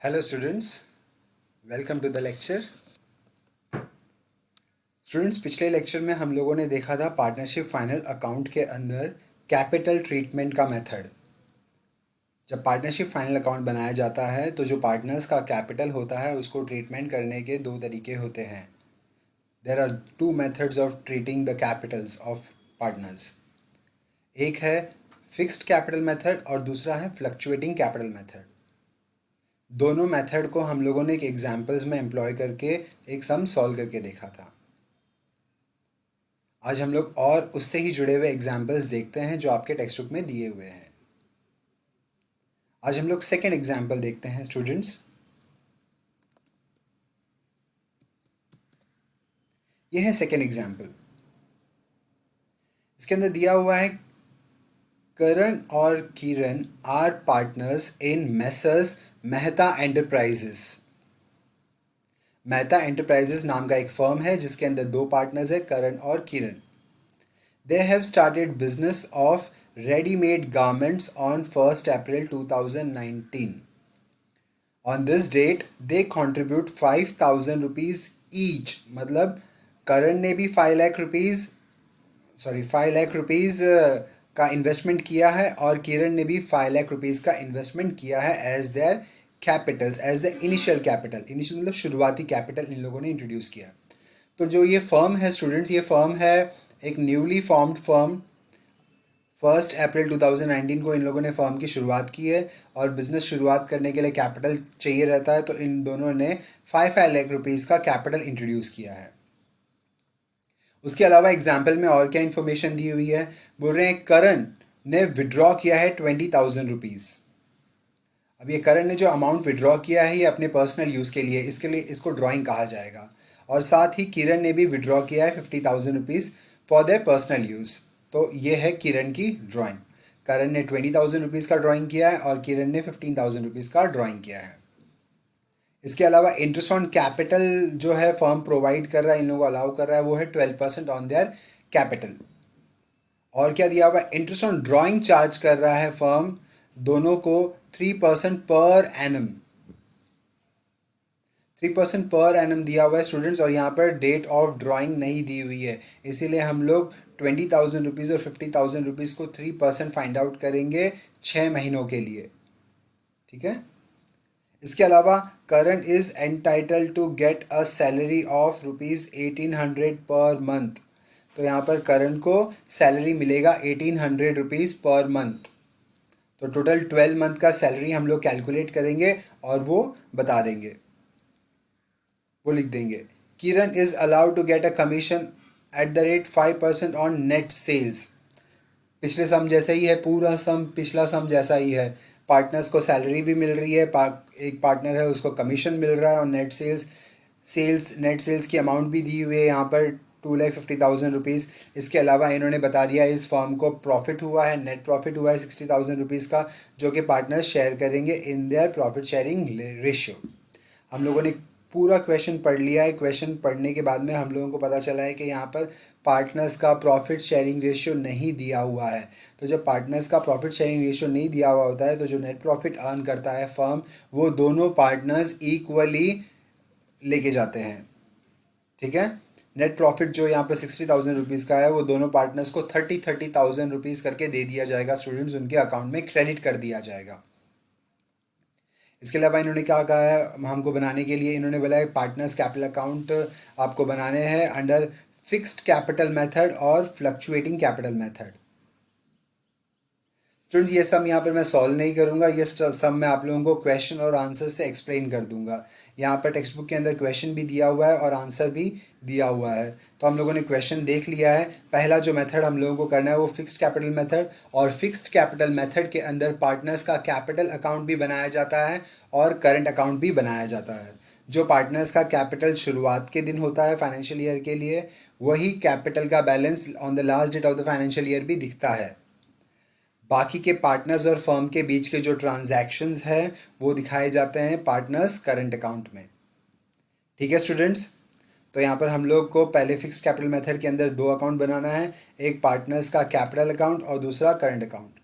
Hello students, welcome to the lecture. Students, पिछले lecture में हम लोगों ने देखा था पार्टनरशिप फाइनल अकाउंट के अंदर कैपिटल ट्रीटमेंट का मेथड। जब पार्टनरशिप फाइनल अकाउंट बनाया जाता है तो जो पार्टनर्स का कैपिटल होता है उसको ट्रीटमेंट करने के दो तरीके होते हैं। There are two methods of treating the capitals of partners. एक है फिक्स्ड कैपिटल मेथड और दूसरा है फ्लक्चुएटिंग कैपिटल मेथड। दोनों मेथड को हम लोगों ने एक एग्जाम्पल्स में एम्प्लॉय करके एक सम सॉल्व करके देखा था। आज हम लोग और उससे ही जुड़े हुए एग्जाम्पल्स देखते हैं जो आपके टेक्स्ट बुक में दिए हुए हैं। आज हम लोग सेकेंड एग्जाम्पल देखते हैं स्टूडेंट्स। ये है सेकेंड एग्जाम्पल। इसके अंदर दिया हुआ है करण और Kiran are partners in Messrs Mehta Enterprises. Mehta Enterprises नाम का एक फर्म है जिसके अंदर दो पार्टनर्स है, करण और किरण। They have started business of ready-made garments on 1st April 2019. On this date, they contribute 5,000 rupees each. मतलब करण ने भी 5 लाख रुपीज़ का इन्वेस्टमेंट किया है और किरण ने भी 5 लाख रुपीज़ का इन्वेस्टमेंट किया है as their capitals, as the initial capital. Initial मतलब शुरुआती कैपिटल इन लोगों ने इंट्रोड्यूस किया। तो जो ये फर्म है स्टूडेंट्स, ये फर्म है एक न्यूली फॉर्म्ड फर्म। 1 अप्रैल 2019 को इन लोगों ने फर्म की शुरुआत की है और बिज़नेस शुरुआत करने के लिए कैपिटल चाहिए रहता है, तो इन दोनों ने 5 लाख रुपीज़ का कैपिटल इंट्रोड्यूस किया है। उसके अलावा एग्जाम्पल में और क्या इन्फॉर्मेशन दी हुई है, बोल रहे हैं करण ने विड्रॉ किया है 20,000 रुपीज़। अब ये करण ने जो अमाउंट विड्रॉ किया है ये अपने पर्सनल यूज़ के लिए, इसके लिए इसको ड्राइंग कहा जाएगा। और साथ ही किरण ने भी विड्रॉ किया है 50,000 rupees for their personal use. तो ये है किरण की ड्राइंग। करण ने 20,000 रुपीज़ का ड्राइंग किया है और किरण ने 15,000 रुपीज़ का ड्राइंग किया है। इसके अलावा इंटरेस्ट ऑन कैपिटल जो है फर्म प्रोवाइड कर रहा है, इन लोगों को अलाउ कर रहा है, वो है 12% ऑन देयर कैपिटल। और क्या दिया हुआ है, इंटरेस्ट ऑन ड्राइंग चार्ज कर रहा है फर्म दोनों को 3% पर एनम। 3% पर एनम दिया हुआ है स्टूडेंट्स, और यहाँ पर डेट ऑफ ड्राइंग नहीं दी हुई है, इसीलिए हम लोग 20,000 रुपीज़ और 50,000 रुपीज़ को 3% फाइंड आउट करेंगे 6 महीनों के लिए। ठीक है। इसके अलावा Karan is entitle to get a salary of ₹1800 per month. तो यहाँ पर करण को सैलरी मिलेगा 1800 रुपीज़ पर मंथ। तो टोटल 12 मंथ का सैलरी हम लोग कैलकुलेट करेंगे और वो बता देंगे, वो लिख देंगे। Kiran is allowed to get a commission at the rate 5% on net sales. पिछले सम जैसा ही है, पूरा सम पिछला सम जैसा ही है। पार्टनर्स को सैलरी भी मिल रही है, एक पार्टनर है उसको कमीशन मिल रहा है, और नेट सेल्स की अमाउंट भी दी हुई है यहाँ पर 2,50,000 रुपीज़। इसके अलावा इन्होंने बता दिया इस फर्म को प्रॉफिट हुआ है, नेट प्रॉफिट हुआ है 60,000 रुपीज़ का, जो कि पार्टनर्स शेयर करेंगे in their profit sharing ratio. हम लोगों ने पूरा क्वेश्चन पढ़ लिया है। क्वेश्चन पढ़ने के बाद में हम लोगों को पता चला है कि यहाँ पर पार्टनर्स का प्रॉफिट शेयरिंग रेशियो नहीं दिया हुआ है। तो जब पार्टनर्स का प्रॉफिट शेयरिंग रेशियो नहीं दिया हुआ होता है तो जो नेट प्रॉफिट अर्न करता है फर्म, वो दोनों पार्टनर्स इक्वली लेके जाते हैं। ठीक है। नेट प्रॉफिट जो यहाँ पर 60,000 रुपीज़ का है वो दोनों पार्टनर्स को 30,000 रुपीज़ करके दे दिया जाएगा स्टूडेंट्स, उनके अकाउंट में क्रेडिट कर दिया जाएगा। इसके अलावा इन्होंने क्या कहा है हमको बनाने के लिए, इन्होंने बोला है पार्टनर्स कैपिटल अकाउंट आपको बनाने हैं अंडर फिक्स्ड कैपिटल मेथड और फ्लक्चुएटिंग कैपिटल मेथड। स्टूडेंट्स, ये सम यहाँ पर मैं सॉल्व नहीं करूँगा, ये सम मैं आप लोगों को क्वेश्चन और आंसर से एक्सप्लेन कर दूंगा। यहाँ पर टेक्स्ट बुक के अंदर क्वेश्चन भी दिया हुआ है और आंसर भी दिया हुआ है। तो हम लोगों ने क्वेश्चन देख लिया है। पहला जो मेथड हम लोगों को करना है वो फिक्स्ड कैपिटल मेथड, और फिक्स्ड कैपिटल मेथड के अंदर पार्टनर्स का कैपिटल अकाउंट भी बनाया जाता है और करंट अकाउंट भी बनाया जाता है। जो पार्टनर्स का कैपिटल शुरुआत के दिन होता है फाइनेंशियल ईयर के लिए, वही कैपिटल का balance on the last date of the financial year भी दिखता है। बाकी के पार्टनर्स और फर्म के बीच के जो ट्रांजैक्शंस हैं वो दिखाए जाते हैं पार्टनर्स करंट अकाउंट में। ठीक है स्टूडेंट्स, तो यहाँ पर हम लोग को पहले फिक्स्ड कैपिटल मेथड के अंदर दो अकाउंट बनाना है, एक पार्टनर्स का कैपिटल अकाउंट और दूसरा करंट अकाउंट।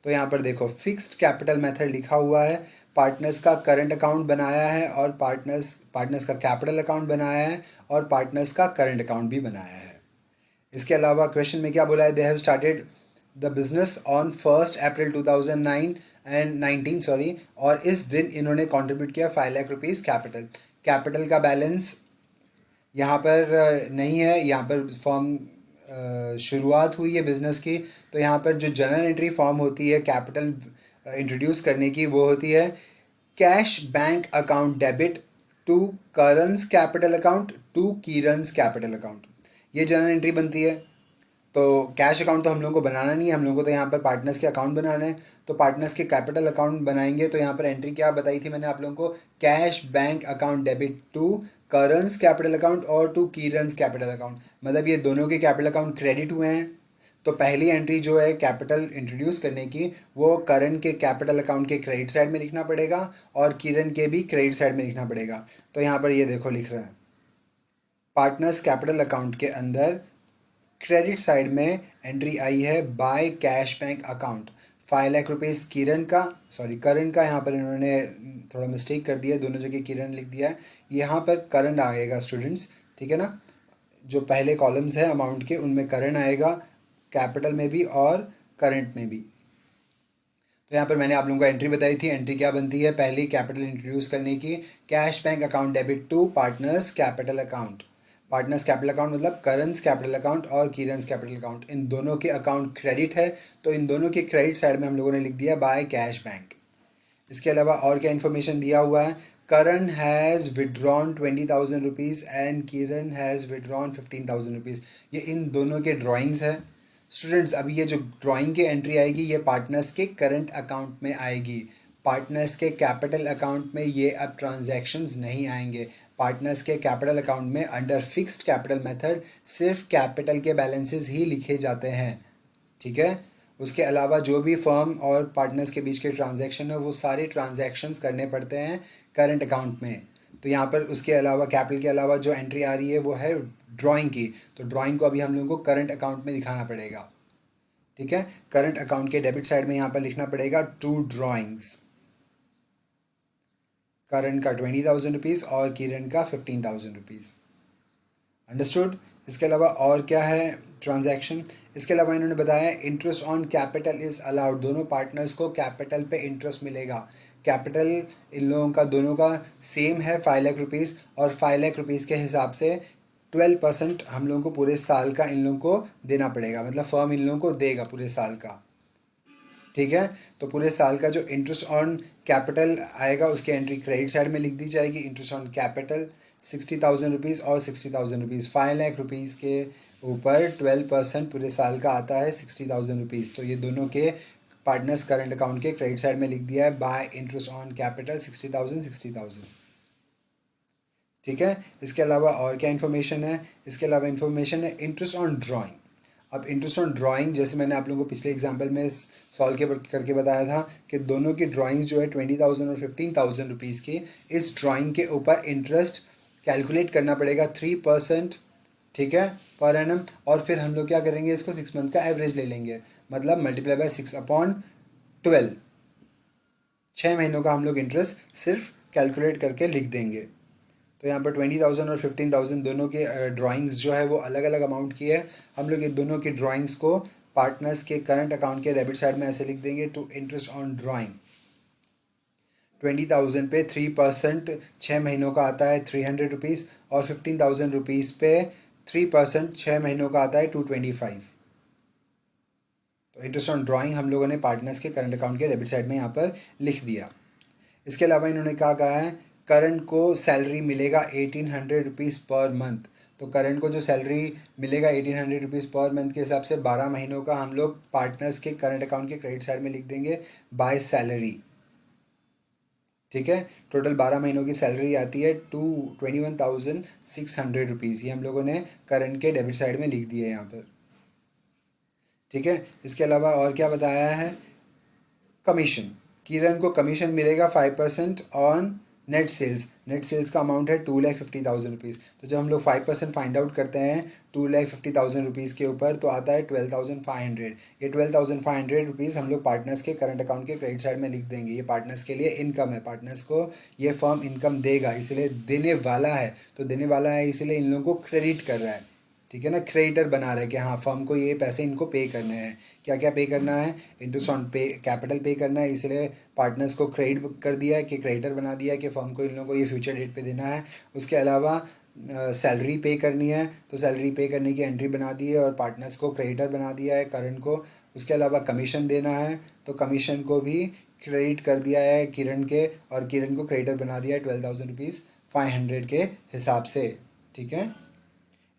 तो यहाँ पर देखो फिक्स्ड कैपिटल मेथड लिखा हुआ है, पार्टनर्स का करंट अकाउंट बनाया है और पार्टनर्स का कैपिटल अकाउंट बनाया है और पार्टनर्स का करंट अकाउंट भी बनाया है। इसके अलावा क्वेश्चन में क्या बोला है, they have started the business on 1 April 2009 and 19 sorry, और इस दिन इन्होंने कंट्रीब्यूट किया 5 लाख रुपीज़ कैपिटल। कैपिटल का बैलेंस यहाँ पर नहीं है, यहाँ पर फॉर्म शुरुआत हुई है बिज़नेस की, तो यहाँ पर जो जनरल एंट्री फॉर्म होती है कैपिटल इंट्रोड्यूस करने की वो होती है cash bank account debit to Karan's capital account to Kiran's capital account, ये जनरल एंट्री बनती है। तो कैश अकाउंट तो हम लोगों को बनाना नहीं है, हम लोगों को तो यहाँ पर पार्टनर्स के अकाउंट बनाना है, तो पार्टनर्स के कैपिटल अकाउंट बनाएंगे। तो यहाँ पर एंट्री क्या बताई थी मैंने आप लोगों को, cash bank account debit to Karan's capital account और टू कीरन्स कैपिटल अकाउंट, मतलब ये दोनों के कैपिटल अकाउंट क्रेडिट हुए हैं। तो पहली एंट्री जो है कैपिटल इंट्रोड्यूस करने की वो करण के कैपिटल अकाउंट के क्रेडिट साइड में लिखना पड़ेगा और किरण के भी क्रेडिट साइड में लिखना पड़ेगा। तो यहाँ पर ये देखो लिख रहा है पार्टनर्स कैपिटल अकाउंट के अंदर क्रेडिट साइड में एंट्री आई है by cash bank account 5 lakh rupees Kiran का, सॉरी करण का, यहाँ पर इन्होंने थोड़ा मिस्टेक कर दिया, दोनों जगह किरण लिख दिया है, यहाँ पर करण आएगा स्टूडेंट्स, ठीक है ना। जो पहले कॉलम्स है अमाउंट के उनमें करण आएगा, कैपिटल में भी और करंट में भी। तो यहाँ पर मैंने आप लोगों को एंट्री बताई थी, एंट्री क्या बनती है, पहली कैपिटल इंट्रोड्यूस करने की cash bank account debit to partners capital account. Partners capital account मतलब करंस कैपिटल अकाउंट और कीरन्स कैपिटल अकाउंट, इन दोनों के अकाउंट क्रेडिट है, तो इन दोनों के क्रेडिट साइड में हम लोगों ने लिख दिया बाय कैश बैंक। इसके अलावा और क्या इन्फॉर्मेशन दिया हुआ है, Karan has withdrawn 20,000 rupees and Kiran has withdrawn 15,000 rupees, ये इन दोनों के ड्राइंग्स है। स्टूडेंट्स अभी ये जो ड्राइंग की एंट्री आएगी ये पार्टनर्स के करंट अकाउंट में आएगी, पार्टनर्स के कैपिटल अकाउंट में ये अब ट्रांजैक्शंस नहीं आएंगे। पार्टनर्स के कैपिटल अकाउंट में अंडर फिक्स्ड कैपिटल मेथड सिर्फ कैपिटल के बैलेंसेस ही लिखे जाते हैं, ठीक है। उसके अलावा जो भी फर्म और पार्टनर्स के बीच के ट्रांजैक्शन है वो सारे ट्रांजैक्शंस करने पड़ते हैं करंट अकाउंट में। तो यहाँ पर उसके अलावा कैपिटल के अलावा जो एंट्री आ रही है वो है ड्राइंग की, तो ड्राइंग को अभी हम लोगों को करंट अकाउंट में दिखाना पड़ेगा, ठीक है। करंट अकाउंट के डेबिट साइड में यहाँ पर लिखना पड़ेगा टू ड्राइंग्स, करण का 20,000 रुपीज़ और किरण का 15,000 रुपीज़, अंडरस्टूड। इसके अलावा और क्या है ट्रांजैक्शन, इसके अलावा इन्होंने बताया interest on capital is allowed, दोनों पार्टनर्स को कैपिटल पे इंटरेस्ट मिलेगा। कैपिटल इन लोगों का दोनों का सेम है 5 लाख रुपीज़, और 5 लाख रुपीज़ के हिसाब से 12% हम लोगों को पूरे साल का इन लोगों को देना पड़ेगा, मतलब फर्म इन लोगों को देगा पूरे साल का, ठीक है। तो पूरे साल का जो इंटरेस्ट ऑन कैपिटल आएगा उसकी एंट्री क्रेडिट साइड में लिख दी जाएगी, इंटरेस्ट ऑन कैपिटल 60,000 रुपीज़ और 60,000 रुपीज़, 5 लाख रुपीज़ के ऊपर 12% पूरे साल का आता है 60,000 रुपीज़, तो ये दोनों के पार्टनर्स करंट अकाउंट के क्रेडिट साइड में लिख दिया है बाय इंटरेस्ट ऑन कैपिटल 60,000, ठीक है। इसके अलावा और क्या इन्फॉर्मेशन है, इसके अलावा इन्फॉर्मेशन है इंटरेस्ट ऑन ड्राइंग। अब इंटरेस्ट ऑन ड्राइंग जैसे मैंने आप लोगों को पिछले एग्जाम्पल में सॉल्व करके बताया था कि दोनों की ड्राइंग जो है 20,000 और 15,000 रुपीज़ की, इस ड्राइंग के ऊपर इंटरेस्ट कैलकुलेट करना पड़ेगा 3%, ठीक है, पर एनम। और फिर हम लोग क्या करेंगे, इसको 6 मंथ का एवरेज ले लेंगे, मतलब मल्टीप्लाई बाय 6/12, 6 महीनों का हम लोग इंटरेस्ट सिर्फ कैलकुलेट करके लिख देंगे। तो यहाँ पर 20,000 और 15,000 दोनों के ड्राइंग्स जो है वो अलग अलग अमाउंट की है, हम लोग ये दोनों की ड्राइंग्स को पार्टनर्स के करंट अकाउंट के डेबिट साइड में ऐसे लिख देंगे टू इंटरेस्ट ऑन ड्राइंग। 20,000 पे 3% 6 महीनों का आता है 300 रुपीज़, और 15,000 रुपीज़ पे 3% 6 महीनों का आता है 225। तो इंटरेस्ट ऑन ड्राइंग हम लोगों ने पार्टनर्स के करंट अकाउंट के डेबिट साइड में यहाँ पर लिख दिया। इसके अलावा इन्होंने क्या कहा है, करण को सैलरी मिलेगा 1,800 रुपीज़ पर मंथ, तो करण को जो सैलरी मिलेगा 1,800 रुपीज़ पर मंथ के हिसाब से 12 महीनों का हम लोग पार्टनर्स के करंट अकाउंट के क्रेडिट साइड में लिख देंगे बाय सैलरी, ठीक है। टोटल 12 महीनों की सैलरी आती है 21,600 रुपीज़, ये हम लोगों ने करण के डेबिट साइड में लिख दिए यहाँ पर, ठीक है। इसके अलावा और क्या बताया है, कमीशन, किरण को कमीशन मिलेगा 5% ऑन नेट सेल्स का अमाउंट है 2,50,000 रुपीज़। तो जब हम लोग 5% फाइंड आउट करते हैं 2,50,000 रुपीज़ के ऊपर तो आता है 12,500। ये 12,500 रुपीज़ हम लोग पार्टनर्स के करंट अकाउंट के क्रेडिट साइड में लिख देंगे। ये पार्टनर्स के लिए इनकम है, पार्टनर्स को ये फर्म इनकम देगा, इसलिए देने वाला है, तो देने वाला है इसलिए इन लोगों को क्रेडिट कर रहा है। ठीक है ना, क्रेडिटर बना रहा है कि हाँ फर्म को ये पैसे इनको पे करने हैं। क्या क्या पे करना है, इंटरेस्ट ऑन पे कैपिटल पे करना है, इसलिए पार्टनर्स को क्रेडिट कर दिया है कि क्रेडिटर बना दिया है कि फर्म को इन लोगों को ये फ्यूचर डेट पे देना है। उसके अलावा सैलरी पे करनी है तो सैलरी पे करने की एंट्री बना दी है और पार्टनर्स को क्रेडिटर बना दिया है करंट को। उसके अलावा कमीशन देना है तो कमीशन को भी क्रेडिट कर दिया है किरण के, और किरण को क्रेडिटर बना दिया है 12,500 के हिसाब से। ठीक है,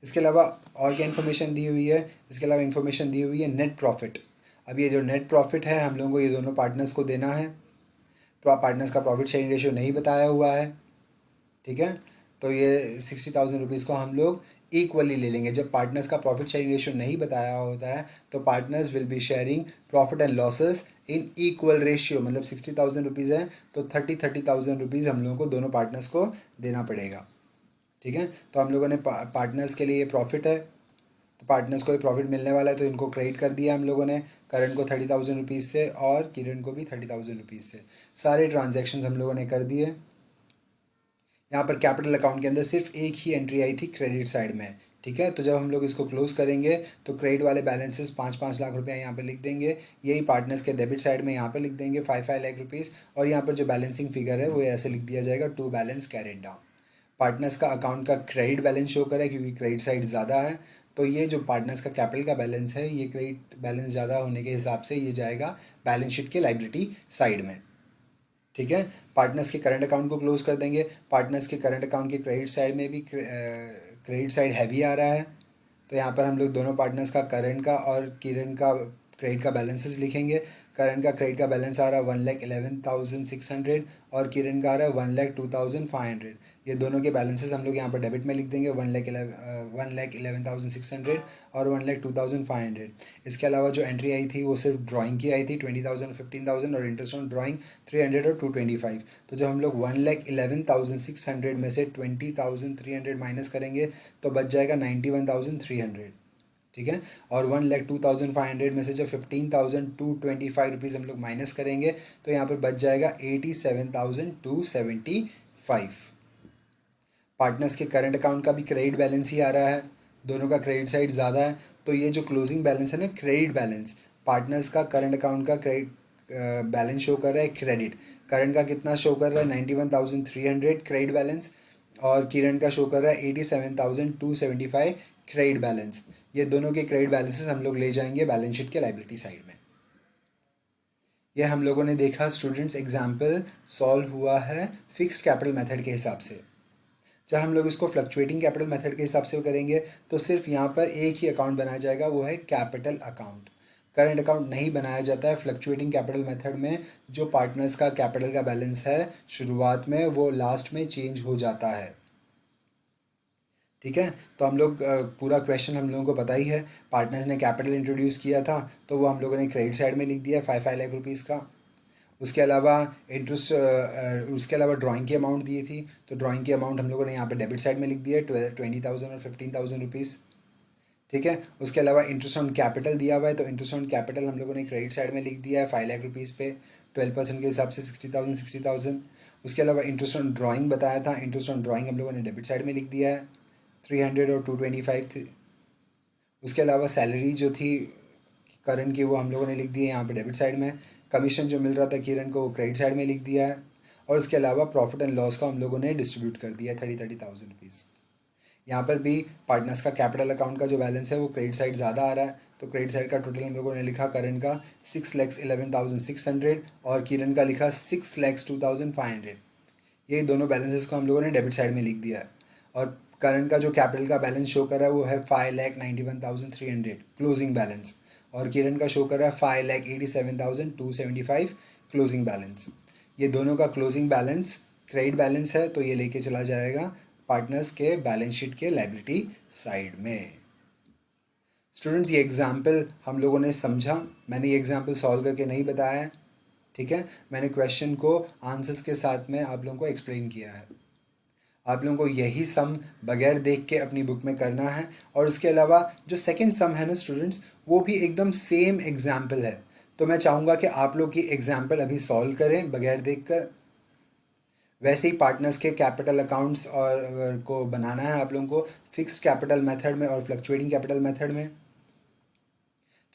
इसके अलावा और क्या इन्फॉर्मेशन दी हुई है, इसके अलावा इन्फॉर्मेशन दी हुई है नेट प्रॉफिट। अब ये जो नेट प्रॉफिट है हम लोगों को ये दोनों पार्टनर्स को देना है। पार्टनर्स का प्रॉफिट शेयरिंग रेशियो नहीं बताया हुआ है। ठीक है, तो ये 60,000 रुपीज़ को हम लोग इक्वली ले लेंगे। जब पार्टनर्स का प्रॉफिट शेयरिंग रेशियो नहीं बताया होता है तो partners will be sharing profit and losses in equal ratio. मतलब 60,000 रुपीज़ है तो 30,000 रुपीज़ हम लोगों को दोनों पार्टनर्स को देना पड़ेगा। ठीक है, तो हम लोगों ने पार्टनर्स के लिए ये प्रॉफिट है तो पार्टनर्स को ये प्रॉफिट मिलने वाला है तो इनको क्रेडिट कर दिया हम लोगों ने, करण को 30,000 रुपीज़ से और किरण को भी 30,000 रुपीज़ से। सारे ट्रांजेक्शन हम लोगों ने कर दिए। यहाँ पर कैपिटल अकाउंट के अंदर सिर्फ एक ही एंट्री आई थी क्रेडिट साइड में। ठीक है, तो जब हम लोग इसको क्लोज करेंगे तो क्रेडिट वाले बैलेंसेस 5-5 लाख रुपया यहाँ पे लिख देंगे। यही पार्टनर्स के डेबिट साइड में यहाँ पे लिख देंगे 5-5 लाख रुपीज़, और यहाँ पर जो बैलेंसिंग फिगर है वो ऐसे लिख दिया जाएगा to balance carried down. Partners का अकाउंट का क्रेडिट बैलेंस शो करें क्योंकि क्रेडिट साइड ज़्यादा है, तो ये जो पार्टनर्स का कैपिटल का बैलेंस है ये क्रेडिट बैलेंस ज़्यादा होने के हिसाब से ये जाएगा बैलेंस शीट के लायबिलिटी साइड में। ठीक है, पार्टनर्स के करंट अकाउंट को क्लोज कर देंगे। पार्टनर्स के करंट अकाउंट के क्रेडिट साइड में भी क्रेडिट साइड हैवी आ रहा है, तो यहाँ पर हम लोग दोनों पार्टनर्स का करंट का और किरण का क्रेडिट का बैलेंसेस लिखेंगे। करंट का क्रेडिट का बैलेंस आ रहा है 1,11,600 और किरण का आ रहा है 1,02,500। ये दोनों के बैलेंसेस हम लोग यहाँ पर डेबिट में लिख देंगे 1,11,600 और 1,02,500। इसके अलावा जो एंट्री आई थी वो सिर्फ ड्राइंग की आई थी 20,000 15,000 और इंटरेस्ट ऑन ड्राइंग 300 और 225। तो जब हम लोग 1,11,600 में से 20,300 माइनस करेंगे तो बच जाएगा 91,300। ठीक है, और 1,02,500 में से जब 15,225 हम लोग माइनस करेंगे तो यहाँ पर बच जाएगा 87,275। पार्टनर्स के करंट अकाउंट का भी क्रेडिट बैलेंस ही आ रहा है, दोनों का क्रेडिट साइड ज़्यादा है, तो ये जो क्लोजिंग बैलेंस है ना क्रेडिट बैलेंस, पार्टनर्स का करंट अकाउंट का क्रेडिट बैलेंस शो कर रहा है क्रेडिट। करंट का कितना शो कर रहा है 91,300 क्रेडिट बैलेंस, और किरण का शो कर रहा है 87,275 क्रेडिट बैलेंस। ये दोनों के क्रेडिट बैलेंसेस हम लोग ले जाएंगे बैलेंस शीट के लायबिलिटी साइड में। यह हम लोगों ने देखा स्टूडेंट्स एग्जाम्पल सॉल्व हुआ है फिक्स्ड कैपिटल मेथड के हिसाब से। जब हम लोग इसको फ्लक्चुएटिंग कैपिटल मेथड के हिसाब से करेंगे तो सिर्फ यहाँ पर एक ही अकाउंट बनाया जाएगा, वो है कैपिटल अकाउंट। करंट अकाउंट नहीं बनाया जाता है फ्लक्चुएटिंग कैपिटल मेथड में। जो पार्टनर्स का कैपिटल का बैलेंस है शुरुआत में वो लास्ट में चेंज हो जाता है। ठीक है, तो हम लोग पूरा क्वेश्चन हम लोगों को पता ही है। पार्टनर्स ने कैपिटल इंट्रोड्यूस किया था तो वो हम लोगों ने क्रेडिट साइड में लिख दिया 5 लाख रुपीज़ का। उसके अलावा इंटरेस्ट उसके अलावा ड्राइंग की अमाउंट दी थी तो ड्राइंग की अमाउंट हम लोगों ने यहाँ पे डेबिट साइड में लिख दिया 20,000 और 15,000 रुपीज़। ठीक है, उसके अलावा इंटरेस्ट ऑन कैपिटल दिया हुआ है तो इंटरेस्ट ऑन कैपिटल हम लोगों ने क्रेडिट साइड में लिख दिया है 5 लाख रुपीज़ पे 12% के हिसाब से 60,000। उसके अलावा इंटरेस्ट ऑन ड्राइंग बताया था, इंटरेस्ट ऑन ड्राइंग हम लोगों ने डेबिट साइड में लिख दिया है 300 और 225 थी। उसके अलावा सैलरी जो थी करण की वो हम लोगों ने लिख दी है यहाँ पे डेबिट साइड में। कमीशन जो मिल रहा था किरण को वो क्रेडिट साइड में लिख दिया है, और उसके अलावा प्रॉफिट एंड लॉस का हम लोगों ने डिस्ट्रीब्यूट कर दिया है 30,000 रुपीज़। यहाँ पर भी पार्टनर्स का कैपिटल अकाउंट का जो बैलेंस है वो क्रेडिट साइड ज़्यादा आ रहा है, तो क्रेडिट साइड का टोटल हम लोगों ने लिखा करण का 6,11,600 और किरण का लिखा 6,02,500। ये दोनों बैलेंसेस को हम लोगों ने डेबिट साइड में लिख दिया है। और करंट का जो कैपिटल का बैलेंस शो कर रहा है वो है 5,91,300 क्लोजिंग बैलेंस, और किरण का शो कर रहा है 5,87,275 क्लोजिंग बैलेंस। ये दोनों का क्लोजिंग बैलेंस क्रेडिट बैलेंस है तो ये लेके चला जाएगा पार्टनर्स के बैलेंस शीट के लायबिलिटी साइड में। स्टूडेंट्स ये एग्जाम्पल हम लोगों ने समझा, मैंने ये एग्जाम्पल सॉल्व करके नहीं बताया है। ठीक है, मैंने क्वेश्चन को आंसर्स के साथ में आप लोगों को एक्सप्लेन किया है। आप लोगों को यही सम बगैर देख के अपनी बुक में करना है। और उसके अलावा जो सेकंड सम है ना स्टूडेंट्स, वो भी एकदम सेम एग्जाम्पल है। तो मैं चाहूँगा कि आप लोग की एग्जाम्पल अभी सॉल्व करें बगैर देख कर। वैसे ही पार्टनर्स के कैपिटल अकाउंट्स और को बनाना है आप लोगों को फिक्स्ड कैपिटल मेथड में और फ्लक्चुएटिंग कैपिटल मेथड में।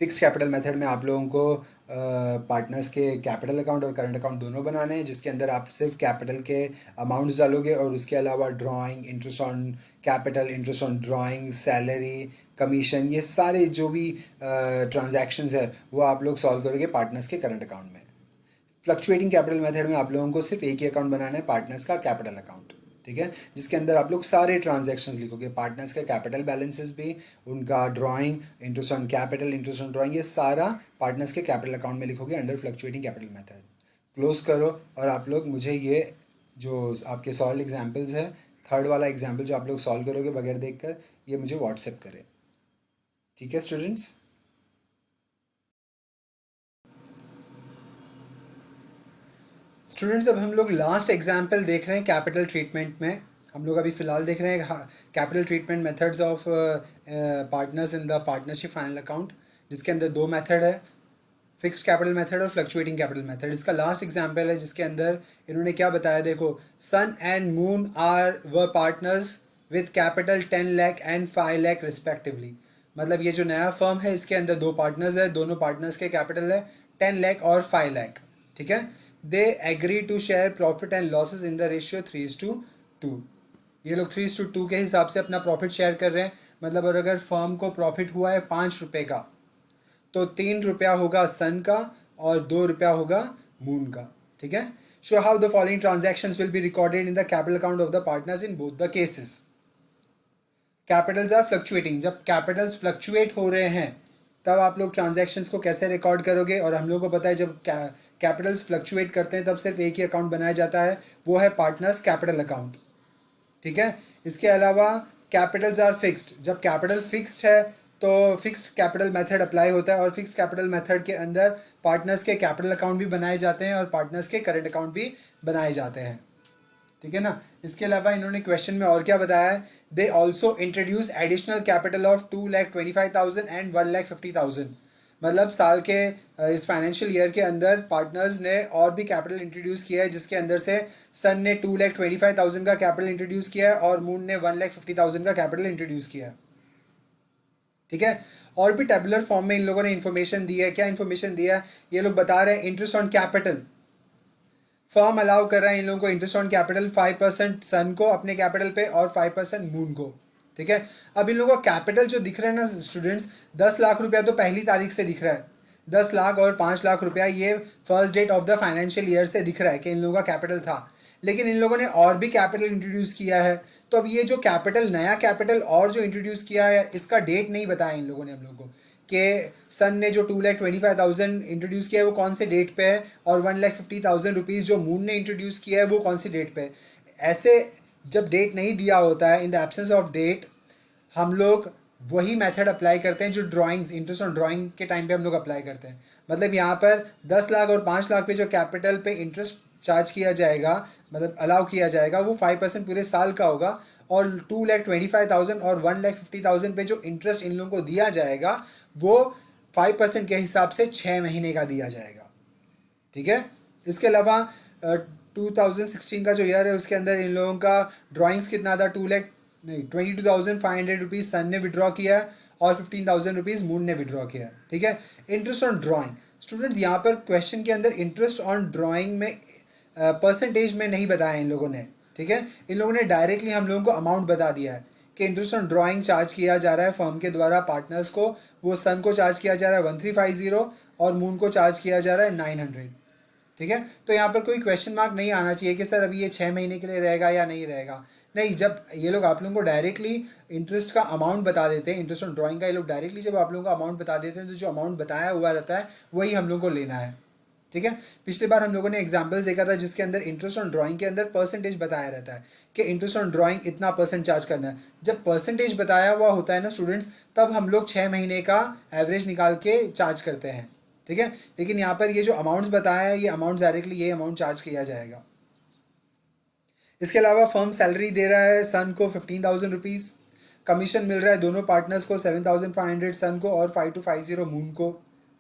फिक्स कैपिटल मेथड में आप लोगों को पार्टनर्स के कैपिटल अकाउंट और करंट अकाउंट दोनों बनाने हैं, जिसके अंदर आप सिर्फ कैपिटल के अमाउंट्स डालोगे और उसके अलावा drawing, interest on capital, interest on drawing, salary, commission, ये सारे जो भी ट्रांजैक्शंस है वो आप लोग सॉल्व करोगे पार्टनर्स के करंट अकाउंट में। फ्लक्चुएटिंग कैपिटल मेथड में आप लोगों को सिर्फ एक ही अकाउंट बनाना है, पार्टनर्स का कैपिटल अकाउंट। ठीक है, जिसके अंदर आप लोग सारे ट्रांजैक्शंस लिखोगे, पार्टनर्स के कैपिटल बैलेंसेस भी, उनका drawing, interest on capital, interest on drawing, ये सारा पार्टनर्स के कैपिटल अकाउंट में लिखोगे under fluctuating capital method. Close करो और आप लोग मुझे ये जो आपके सॉल्व एग्जाम्पल्स है, थर्ड वाला एग्जाम्पल जो आप लोग सॉल्व करोगे बगैर देख कर, ये मुझे व्हाट्सएप करें। ठीक है स्टूडेंट्स। स्टूडेंट्स अब हम लोग लास्ट एग्जाम्पल देख रहे हैं कैपिटल ट्रीटमेंट में। हम लोग अभी फ़िलहाल देख रहे हैं capital treatment methods of partners in the partnership final account, जिसके अंदर दो मेथड है, फिक्स्ड कैपिटल मेथड और फ्लक्चुएटिंग कैपिटल मेथड। इसका लास्ट एग्जाम्पल है जिसके अंदर इन्होंने क्या बताया, देखो, सन एंड मून आर व partners with capital 10 lakh and 5 lakh respectively. मतलब ये जो नया फर्म है इसके अंदर दो पार्टनर्स है, दोनों पार्टनर्स के कैपिटल है 10 लाख और 5 लाख। ठीक है, they agree to share profit and losses in the ratio 3:2। ये लोग 3:2 के हिसाब से अपना प्रॉफिट शेयर कर रहे हैं। मतलब अगर फर्म को प्रॉफिट हुआ है 5 रुपये का, तो 3 रुपया होगा सन का और 2 रुपया होगा मून का। ठीक है, show how the following transactions will be recorded in the capital account of the partners in both the cases. Capitals are fluctuating, जब कैपिटल्स फ्लक्चुएट हो रहे हैं तब आप लोग ट्रांजैक्शंस को कैसे रिकॉर्ड करोगे। और हम लोग को पता है जब कैपिटल्स फ्लक्चुएट करते हैं तब सिर्फ एक ही अकाउंट बनाया जाता है, वो है पार्टनर्स कैपिटल अकाउंट। ठीक है, इसके अलावा कैपिटल्स आर फिक्स्ड, जब कैपिटल फिक्स्ड है तो फिक्स्ड कैपिटल मेथड अप्लाई होता है और फिक्स्ड कैपिटल मेथड के अंदर पार्टनर्स के कैपिटल अकाउंट भी बनाए जाते हैं और पार्टनर्स के करंट अकाउंट भी बनाए जाते हैं। ठीक है ना, इसके अलावा इन्होंने क्वेश्चन में और क्या बताया है, they also introduce additional capital of 2,25,000 and 1,50,000। मतलब साल के इस फाइनेंशियल ईयर के अंदर पार्टनर्स ने और भी कैपिटल इंट्रोड्यूस किया है, जिसके अंदर से सन ने 2,25,000 का कैपिटल इंट्रोड्यूस किया है और मून ने 1,50,000 का कैपिटल इंट्रोड्यूस किया है। ठीक है, और भी टेबुलर फॉर्म में इन लोगों ने इन्फॉर्मेशन दी है। क्या इन्फॉर्मेशन दिया है, ये लोग बता रहे हैं interest on capital firm allow कर रहा है इन लोगों को इंटरेस्ट ऑन कैपिटल 5% सन को अपने कैपिटल पे और 5% मून को। ठीक है, अब इन लोगों का कैपिटल जो दिख रहा है ना स्टूडेंट्स, 10 लाख रुपया तो पहली तारीख से दिख रहा है, 10 लाख और 5 लाख रुपया ये first date of the financial year से दिख रहा है कि इन लोगों का कैपिटल था। लेकिन इन लोगों ने और भी कैपिटल इंट्रोड्यूस किया है, तो अब ये जो कैपिटल, नया कैपिटल और जो इंट्रोड्यूस किया है, इसका डेट नहीं बताया इन लोगों ने हम लोग को कि सन ने जो 2,25,000 इंट्रोड्यूस किया है वो कौन से डेट पे है और 1,50,000 रुपीज़ जो मून ने इंट्रोड्यूस किया है वो कौन सी डेट पे है। ऐसे जब डेट नहीं दिया होता है, in the absence of date, हम लोग वही मेथड अप्लाई करते हैं जो ड्राइंग्स, इंटरेस्ट ऑन ड्राइंग के टाइम पे हम लोग अप्लाई करते हैं। मतलब यहाँ पर 10 लाख और 5 लाख पे जो कैपिटल पे इंटरेस्ट चार्ज किया जाएगा, मतलब अलाउ किया जाएगा, वो 5% पूरे साल का होगा। और 2,25,000 और 1,50,000 पे जो इंटरेस्ट इन लोगों को दिया जाएगा वो 5% के हिसाब से 6 महीने का दिया जाएगा। ठीक है, इसके अलावा 2016 का जो ईयर है उसके अंदर इन लोगों का ड्राइंग्स कितना था, 22,500 रुपीज़ सन ने विड्रॉ किया है और 15,000 रुपीज़ मून ने विड्रॉ किया है। ठीक है, इंटरेस्ट ऑन ड्राइंग, स्टूडेंट्स यहाँ पर क्वेश्चन के अंदर इंटरेस्ट ऑन ड्राइंग में परसेंटेज में नहीं बताया इन लोगों ने। ठीक है, इन लोगों ने डायरेक्टली हम लोगों को अमाउंट बता दिया है कि इंटरेस्ट ऑन ड्राइंग चार्ज किया जा रहा है फर्म के द्वारा पार्टनर्स को, वो सन को चार्ज किया जा रहा है 1,350 और मून को चार्ज किया जा रहा है 900। ठीक है, तो यहाँ पर कोई क्वेश्चन मार्क नहीं आना चाहिए कि सर अभी ये 6 महीने के लिए रहेगा या नहीं रहेगा। नहीं, जब ये लोग आप लोगों को डायरेक्टली इंटरेस्ट का अमाउंट बता देते हैं, इंटरेस्ट ऑन ड्राइंग का ये लोग डायरेक्टली जब आप लोगों को अमाउंट बता देते हैं तो जो अमाउंट बताया हुआ रहता है वही हम लोग को लेना है। ठीक है, पिछली बार हम लोगों ने एग्जाम्पल्स देखा था जिसके अंदर इंटरेस्ट ऑन ड्राइंग के अंदर परसेंटेज बताया रहता है कि इंटरेस्ट ऑन ड्राइंग इतना परसेंट चार्ज करना है। जब परसेंटेज बताया हुआ होता है ना स्टूडेंट्स, तब हम लोग 6 महीने का एवरेज निकाल के चार्ज करते हैं। ठीक है। लेकिन यहाँ पर ये जो अमाउंट्स बताया है, ये अमाउंट डायरेक्टली ये अमाउंट चार्ज किया जाएगा। इसके अलावा फर्म सैलरी दे रहा है सन को 15,000 रुपीज़, कमीशन मिल रहा है दोनों पार्टनर्स को 7,500 सन को और 5250 मून को।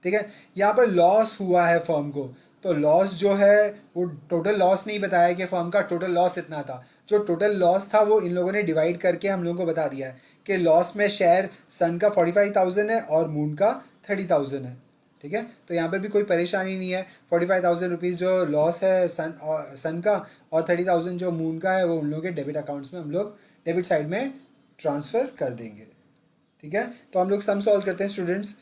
ठीक है। यहाँ पर लॉस हुआ है फर्म को, तो लॉस जो है वो टोटल लॉस नहीं बताया कि फर्म का टोटल लॉस इतना था। जो टोटल लॉस था वो इन लोगों ने डिवाइड करके हम लोगों को बता दिया है कि लॉस में शेयर सन का 45,000 है और मून का 30,000 है। ठीक है। तो यहाँ पर भी कोई परेशानी नहीं है। 45,000 रुपीज़ जो लॉस है सन का और 30,000 जो मून का है वो उन लोगों के डेबिट अकाउंट्स में हम लोग डेबिट साइड में ट्रांसफ़र कर देंगे। ठीक है। तो हम लोग सम सॉल्व करते हैं स्टूडेंट्स।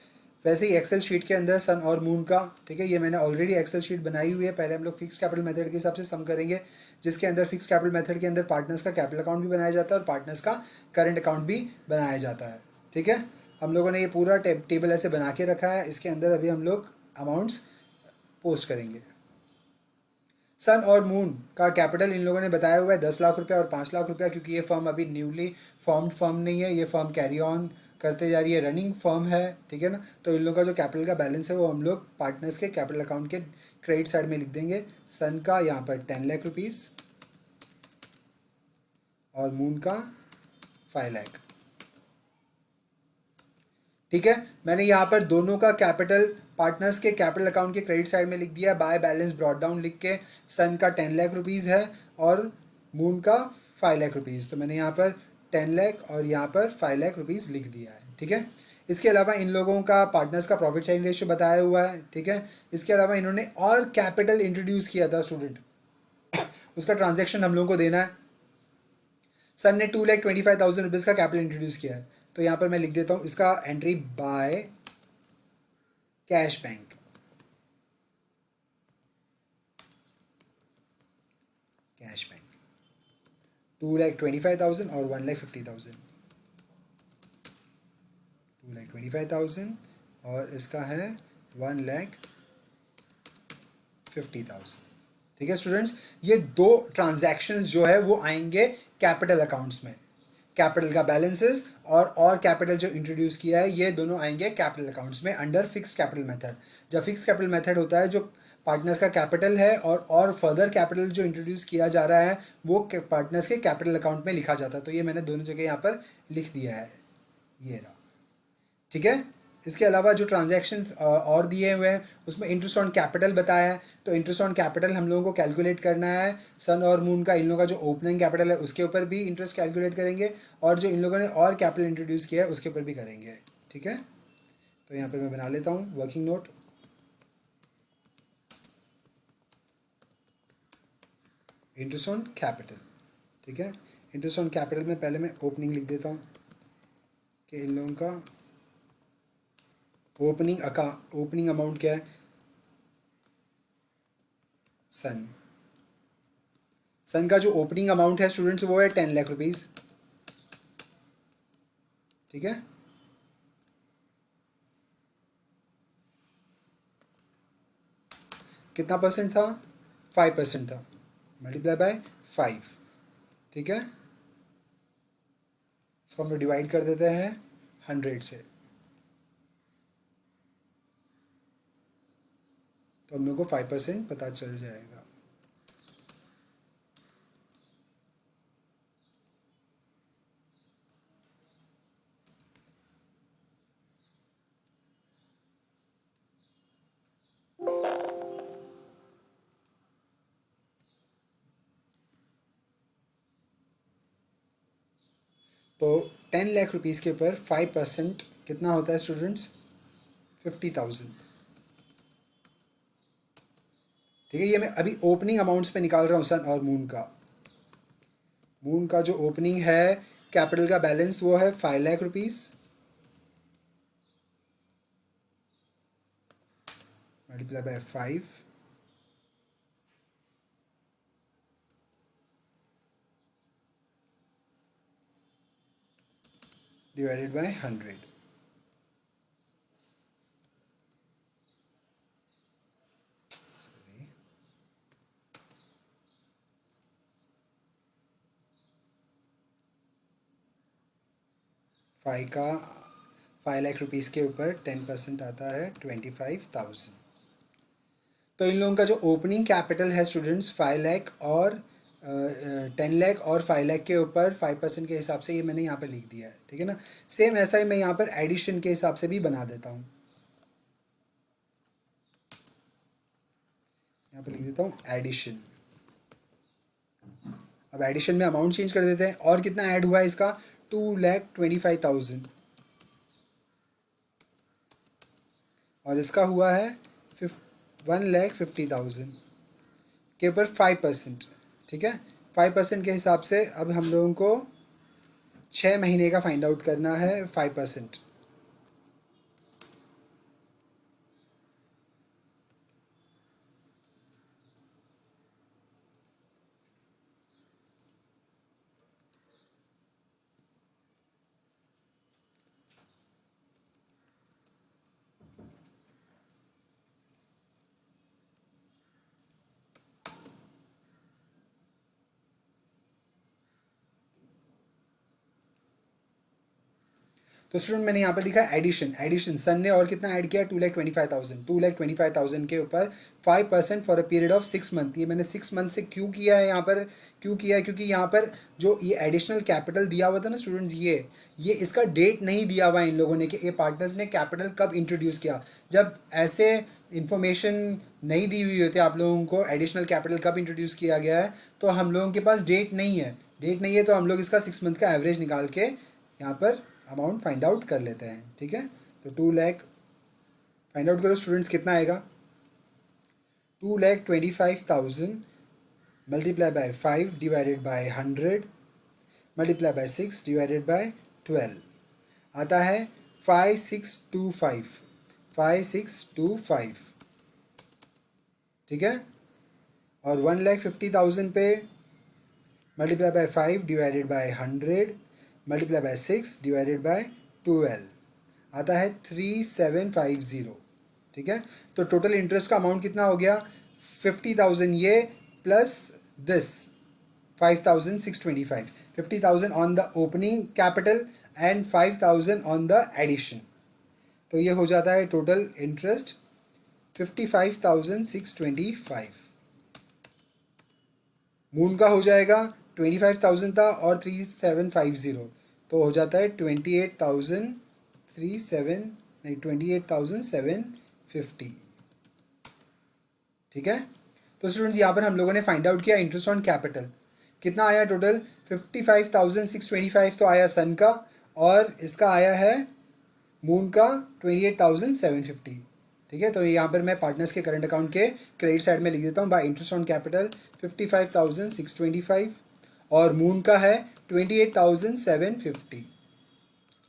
वैसे ही एक्सेल शीट के अंदर सन और मून का, ठीक है, ये मैंने ऑलरेडी एक्सेल शीट बनाई हुई है। पहले हम लोग फिक्स कैपिटल मेथड के हिसाब से सम करेंगे, जिसके अंदर फिक्स कैपिटल मेथड के अंदर पार्टनर्स का कैपिटल अकाउंट भी बनाया जाता है और पार्टनर्स का करंट अकाउंट भी बनाया जाता है। ठीक है। हम लोगों ने ये पूरा टेबल ऐसे बना के रखा है। इसके अंदर अभी हम लोग अमाउंट्स पोस्ट करेंगे। सन और मून का कैपिटल इन लोगों ने बताया हुआ है 10 लाख रुपया और 5 लाख रुपया, क्योंकि ये फर्म अभी न्यूली फॉर्म्ड फर्म नहीं है, ये फर्म कैरी ऑन करते जा रही है, रनिंग फर्म है। ठीक है ना। तो इन लोगों का जो कैपिटल का बैलेंस है वो हम लोग पार्टनर्स के कैपिटल अकाउंट के क्रेडिट साइड में लिख देंगे। सन का यहाँ पर 10 लाख रुपीज़ और मून का 5 लाख। ठीक है। मैंने यहाँ पर दोनों का कैपिटल पार्टनर्स के कैपिटल अकाउंट के क्रेडिट साइड में लिख दिया, बाय बैलेंस ब्रॉट डाउन लिख के। सन का 10 लाख रुपीज़ है और मून का 5 लाख रुपीज़। तो मैंने यहाँ पर 10 लाख और यहाँ पर 5 लाख रुपीज़ लिख दिया है। ठीक है। इसके अलावा इन लोगों का पार्टनर्स का प्रॉफिट शेयरिंग रेशियो बताया हुआ है। ठीक है। इसके अलावा इन्होंने और कैपिटल इंट्रोड्यूस किया था स्टूडेंट, उसका ट्रांजेक्शन हम लोगों को देना है। सन ने 2,25,000 रुपीज़ का कैपिटल इंट्रोड्यूस किया है। तो यहाँ पर मैं लिख देता हूँ इसका entry bye cash bank. Cash bank 2,25,000 और 1,50,000। 2,25,000 और इसका है 1,50,000। ठीक है स्टूडेंट्स। ये दो ट्रांजैक्शंस जो है वो आएंगे कैपिटल अकाउंट्स में। कैपिटल का बैलेंसेस और कैपिटल जो इंट्रोड्यूस किया है ये दोनों आएंगे कैपिटल अकाउंट्स में अंडर फिक्स कैपिटल मेथड। जब फिक्स कैपिटल मेथड होता है, जो पार्टनर्स का कैपिटल है और फर्दर कैपिटल जो इंट्रोड्यूस किया जा रहा है वो पार्टनर्स के कैपिटल अकाउंट में लिखा जाता है। तो ये मैंने दोनों जगह यहाँ पर लिख दिया है, ये रहा। ठीक है। इसके अलावा जो ट्रांजैक्शंस और दिए हुए हैं उसमें इंटरेस्ट ऑन कैपिटल बताया है। तो इंटरेस्ट ऑन कैपिटल हम लोगों को कैलकुलेट करना है। सन और मून का इन लोगों का जो ओपनिंग कैपिटल है उसके ऊपर भी इंटरेस्ट कैलकुलेट करेंगे और जो इन लोगों ने और कैपिटल इंट्रोड्यूस किया है उसके ऊपर भी करेंगे। ठीक है। तो यहाँ पर मैं बना लेता हूँ working note. Interest on capital. ठीक है। इंटरेस्ट ऑन कैपिटल में पहले मैं ओपनिंग लिख देता हूँ कि इन लोगों का ओपनिंग अमाउंट क्या है। सन सन का जो ओपनिंग अमाउंट है स्टूडेंट्स वो है 10 लाख रुपीज़। ठीक है। कितना परसेंट था? 5% था, मल्टीप्लाई बाय 5। ठीक है। इसको हम लोग डिवाइड कर देते हैं 100 से, तो हम लोग को 5% पता चल जाएगा। तो 10 लाख रुपीज़ के ऊपर 5% कितना होता है स्टूडेंट्स? 50,000। ठीक है। ये मैं अभी ओपनिंग अमाउंट्स पे निकाल रहा हूँ सन और मून का। मून का जो ओपनिंग है कैपिटल का बैलेंस वो है 5 lakh rupees, multiply by 5, divided by 100। Five का 5 लाख रुपीज़ के ऊपर 10% आता है 25,000। तो इन लोगों का जो ओपनिंग कैपिटल है स्टूडेंट्स 5 लाख और 10 लाख और 5 लाख के ऊपर 5% के हिसाब से ये मैंने यहाँ पर लिख दिया है, ठीक है ना। सेम ऐसा ही मैं यहाँ पर एडिशन के हिसाब से भी बना देता हूँ, यहाँ पर लिख देता हूँ एडिशन। अब एडिशन में अमाउंट चेंज कर देते हैं, और कितना ऐड हुआ है इसका 2,25,000 और इसका हुआ है 1,50,000 के ऊपर 5%, ठीक है। 5% के हिसाब से अब हम लोगों को 6 महीने का फाइंड आउट करना है 5%। तो स्टूडेंट मैंने यहाँ पर लिखा एडिशन, एडिशन सन ने और कितना ऐड किया 2,25,000, 2,25,000 के ऊपर 5% for a period of 6 month. ये मैंने 6 मंथ से क्यों किया है यहाँ पर, क्यों किया है, क्योंकि यहाँ पर जो ये एडिशनल कैपिटल दिया हुआ था ना स्टूडेंट्स, ये इसका डेट नहीं दिया हुआ है इन लोगों ने कि ये पार्टनर्स ने कैपिटल कब इंट्रोड्यूस किया। जब ऐसे इन्फॉर्मेशन नहीं दी हुई होती आप लोगों को एडिशनल कैपिटल कब इंट्रोड्यूस किया गया है, तो हम लोगों के पास डेट नहीं है, डेट नहीं है, तो हम लोग इसका 6 मंथ का एवरेज निकाल के यहाँ पर अमाउंट फाइंड आउट कर लेते हैं, ठीक है। तो 2 लाख फाइंड आउट करो स्टूडेंट्स, कितना आएगा 2,25,000 multiply by 5 divided by 100 multiply by 6 divided by 12 आता है 5,625, 5,625, ठीक है। और 1,50,000 पे multiply by 5 divided by 100 multiply by 6 divided by 12 आता है 3,750, ठीक है। तो टोटल इंटरेस्ट का अमाउंट कितना हो गया 50,000 ये plus this 5,625, 50,000 on the opening capital and 5,000 on the addition. तो ये हो जाता है टोटल इंटरेस्ट 55,625। मून का हो जाएगा 25,000 था और 3,750, तो हो जाता है 28,750, ठीक है। तो स्टूडेंट्स यहाँ पर हम लोगों ने फाइंड आउट किया इंटरेस्ट ऑन कैपिटल, कितना आया टोटल 55,625 तो आया सन का, और इसका आया है मून का 28,750, ठीक है। तो यहाँ पर मैं पार्टनर्स के करंट अकाउंट के क्रेडिट साइड में लिख देता हूँ बाय इंटरेस्ट ऑन कैपिटल 55,625 और मून का है 28,750,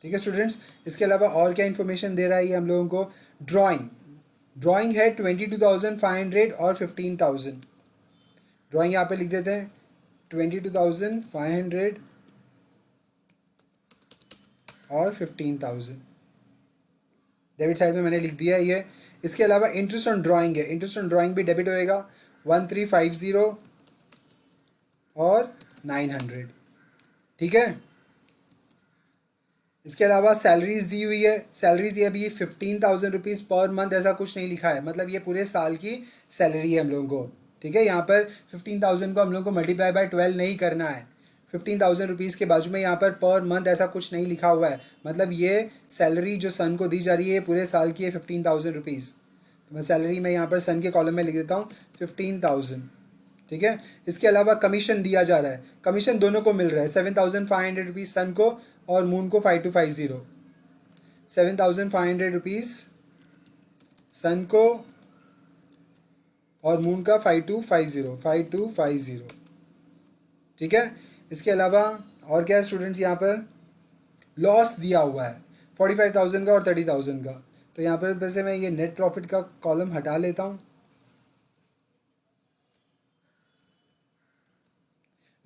ठीक है स्टूडेंट्स। इसके अलावा और क्या इन्फॉर्मेशन दे रहा है ये हम लोगों को, ड्राइंग है 22,500 और 15,000। ड्राइंग यहाँ पे लिख देते हैं 22,500 और 15,000, डेबिट साइड में मैंने लिख दिया है ये। इसके अलावा इंटरेस्ट ऑन ड्राइंग है, इंटरेस्ट ऑन ड्राइंग भी डेबिट होएगा 1,350 और 900, ठीक है। इसके अलावा सैलरीज दी हुई है, सैलरीज ये अभी 15,000 रुपीज़ पर मंथ ऐसा कुछ नहीं लिखा है, मतलब ये पूरे साल की सैलरी है हम लोगों को, ठीक है। यहाँ पर 15,000 को हम लोगों को मल्टीप्लाई बाय 12 नहीं करना है, 15,000 रुपीज़ के बाजू में यहाँ पर मंथ ऐसा कुछ नहीं लिखा हुआ है, मतलब ये सैलरी जो सन को दी जा रही है पूरे साल की है 15,000 रुपीज़। तो मैं सैलरी में यहाँ पर सन के कॉलम में लिख देता हूँ 15,000, ठीक है। इसके अलावा कमीशन दिया जा रहा है, कमीशन दोनों को मिल रहा है 7,500 रुपीज़ सन को और मून को 5,250, 7,500 रुपीज़ सन को और मून का 5,250, 5,250, ठीक है। इसके अलावा और क्या है स्टूडेंट्स, यहाँ पर लॉस दिया हुआ है 45,000 का और 30,000 का, तो यहाँ पर वैसे मैं ये नेट प्रॉफिट का कॉलम हटा लेता हूँ।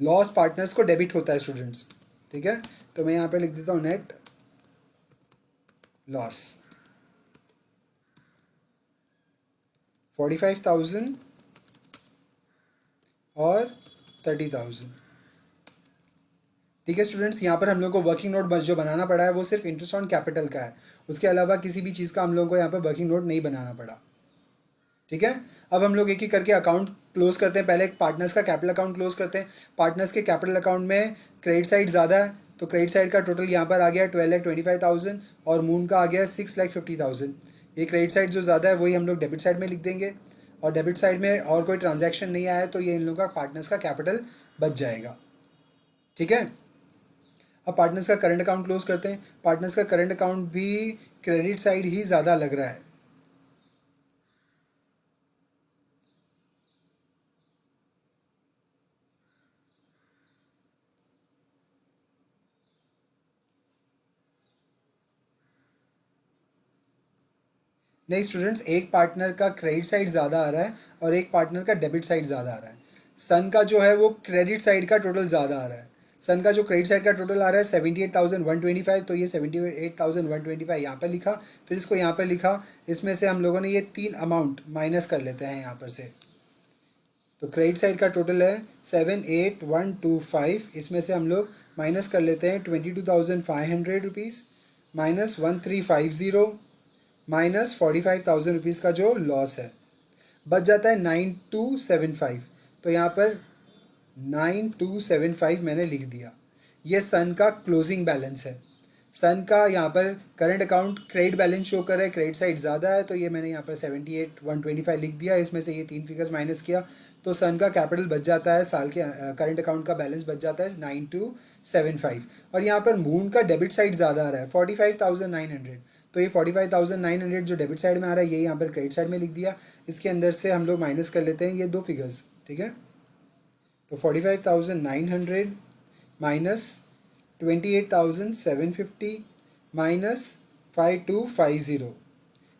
लॉस पार्टनर्स को डेबिट होता है स्टूडेंट्स, ठीक है। तो मैं यहाँ पे लिख देता हूँ नेट लॉस 45,000 और 30,000, ठीक है स्टूडेंट्स, यहाँ पर हम लोग को वर्किंग नोट जो बनाना पड़ा है वो सिर्फ इंटरेस्ट ऑन कैपिटल का है, उसके अलावा किसी भी चीज़ का हम लोगों को यहाँ पर वर्किंग नोट नहीं बनाना पड़ा। ठीक है, अब हम लोग एक ही करके अकाउंट क्लोज करते हैं। पहले एक पार्टनर्स का कैपिटल अकाउंट क्लोज करते हैं। पार्टनर्स के कैपिटल अकाउंट में क्रेडिट साइड ज़्यादा है, तो क्रेडिट साइड का टोटल यहाँ पर आ गया 12,25,000 और मून का आ गया 6,50,000। ये क्रेडिट साइड जो ज़्यादा है वही हम लोग डेबिट साइड में लिख देंगे, और डेबिट साइड में और कोई ट्रांजैक्शन नहीं आया तो ये इन लोगों का पार्टनर्स का कैपिटल बच जाएगा। ठीक है, अब पार्टनर्स का करंट अकाउंट क्लोज करते हैं। पार्टनर्स का करंट अकाउंट भी क्रेडिट साइड ही ज़्यादा लग रहा है। नहीं स्टूडेंट्स, एक पार्टनर का क्रेडिट साइड ज़्यादा आ रहा है और एक पार्टनर का डेबिट साइड ज़्यादा आ रहा है। सन का जो है वो क्रेडिट साइड का टोटल ज़्यादा आ रहा है। सन का जो क्रेडिट साइड का टोटल आ रहा है 78,125, तो ये 78,125 यहाँ पर लिखा, फिर इसको यहाँ पर लिखा। इसमें से हम लोगों ने ये तीन अमाउंट माइनस कर लेते हैं यहाँ पर से। तो क्रेडिट साइड का टोटल है 78,125, इसमें से हम लोग माइनस कर लेते हैं 22,500 रुपीज़ माइनस 1,350 माइनस 45,000 रुपीज़ का जो लॉस है, बच जाता है 9,275। तो यहाँ पर 9,275 मैंने लिख दिया। ये सन का क्लोजिंग बैलेंस है। सन का यहाँ पर current account credit balance show कर रहा है, क्रेडिट साइड ज़्यादा है, तो ये मैंने यहाँ पर 78,125 लिख दिया। इसमें से ये तीन फिगर्स माइनस किया तो सन का कैपिटल बच जाता है, साल के करंट अकाउंट का बैलेंस बच जाता है 9,275। और यहाँ पर मून का डेबिट साइड ज़्यादा आ रहा है 45,900, तो ये 45,900 जो डेबिट साइड में आ रहा है ये यहाँ पर क्रेडिट साइड में लिख दिया। इसके अंदर से हम लोग माइनस कर लेते हैं ये दो फिगर्स। ठीक है, तो 45,900 माइनस 28,750 माइनस 5,250,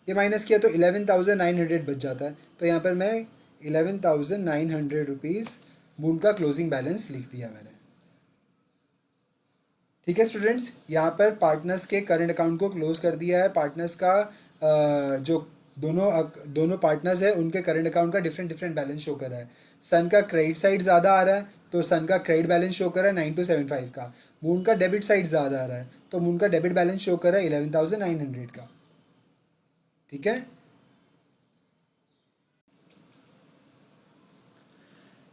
ये माइनस किया तो 11,900 बच जाता है। तो यहाँ पर मैं 11,900 रुपीज़ मून का क्लोजिंग बैलेंस लिख दिया मैंने। ठीक है स्टूडेंट्स, यहाँ पर पार्टनर्स के करंट अकाउंट को क्लोज कर दिया है। पार्टनर्स का जो दोनों पार्टनर्स है उनके करंट अकाउंट का डिफरेंट डिफरेंट बैलेंस शो कर रहा है। सन का क्रेडिट साइड ज़्यादा आ रहा है तो सन का क्रेडिट बैलेंस शो कर रहा है 9,275 का। मून का डेबिट साइड ज़्यादा आ रहा है तो मून का डेबिट बैलेंस शो कर रहा है 11,900 का। ठीक है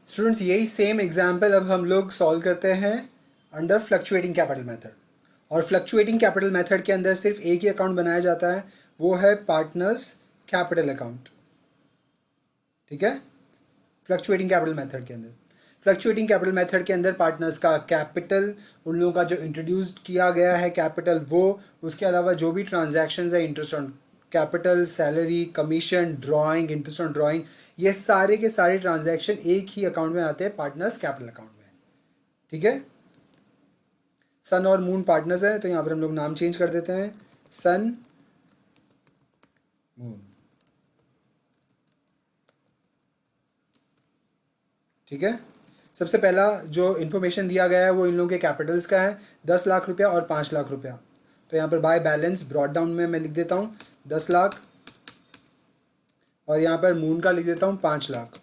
स्टूडेंट्स, यही सेम एग्जाम्पल अब हम लोग सॉल्व करते हैं अंडर फ्लक्चुएटिंग कैपिटल मेथड। और फ्लक्चुएटिंग कैपिटल मेथड के अंदर सिर्फ एक ही अकाउंट बनाया जाता है, वो है पार्टनर्स कैपिटल अकाउंट। ठीक है, फ्लक्चुएटिंग कैपिटल मेथड के अंदर, फ्लक्चुएटिंग कैपिटल मेथड के अंदर पार्टनर्स का कैपिटल, उन लोगों का जो इंट्रोड्यूस किया गया है कैपिटल वो, उसके अलावा जो भी ट्रांजैक्शंस है interest on capital, salary, commission, drawing, interest on drawing, ये सारे के सारे ट्रांजैक्शन एक ही अकाउंट में आते हैं पार्टनर्स कैपिटल अकाउंट में। ठीक है, सन और मून पार्टनर्स है तो यहाँ पर हम लोग नाम चेंज कर देते हैं, सन मून। ठीक है, सबसे पहला जो इन्फॉर्मेशन दिया गया है वो इन लोगों के कैपिटल्स का है, 10 लाख रुपया और 5 लाख रुपया। तो यहाँ पर बाय बैलेंस ब्रॉड डाउन में मैं लिख देता हूँ 10 लाख और यहाँ पर मून का लिख देता हूँ 5 लाख।